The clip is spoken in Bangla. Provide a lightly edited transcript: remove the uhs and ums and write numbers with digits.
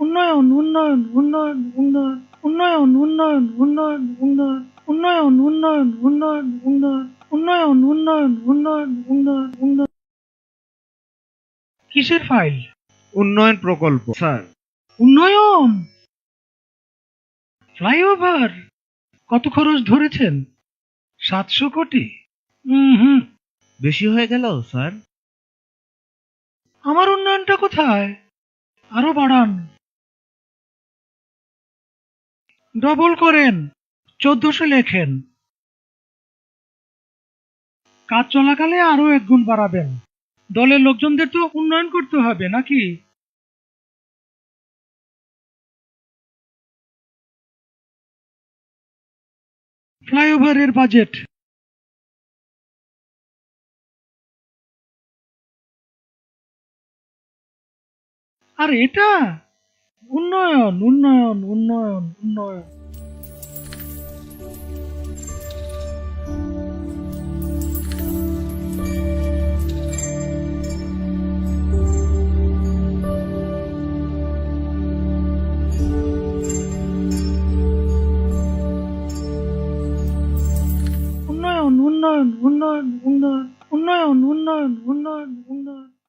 উন্নয়ন উন্নয়ন উন্নয়ন উন্নয়ন উন্নয়ন উন্নয়ন উন্নয়ন উন্নয়ন উন্নয়ন উন্নয়ন উন্নয়ন উন্নয়ন উন্নয়ন উন্নয়ন উন্নয়ন উন্নয়ন উন্নয়ন। কিসের ফাইল? উন্নয়ন প্রকল্প স্যার। উন্নয়ন ফ্লাইওভার কত খরচ ধরেছেন? 700 কোটি? হুম। বেশি হয়ে গেল স্যার। আমার উন্নয়নটা কোথায়? আরো বাড়ান, ডবল করেন, 1400 লেখেন। কাজ চলাকালে আরো 1 গুণ বাড়াবেন। দলের লোকজনদের তো উন্নয়ন করতে হবে নাকি? ফ্লাইওভারের বাজেট আর এটা উন্নয়ন উন্নয়ন উন্নয়ন উন্নয়ন। উন্নয়ন উন্নয়ন উন্নয়ন উন্নয়ন উন্নয়ন উন্নয়ন উন্নয়ন উন্নয়ন।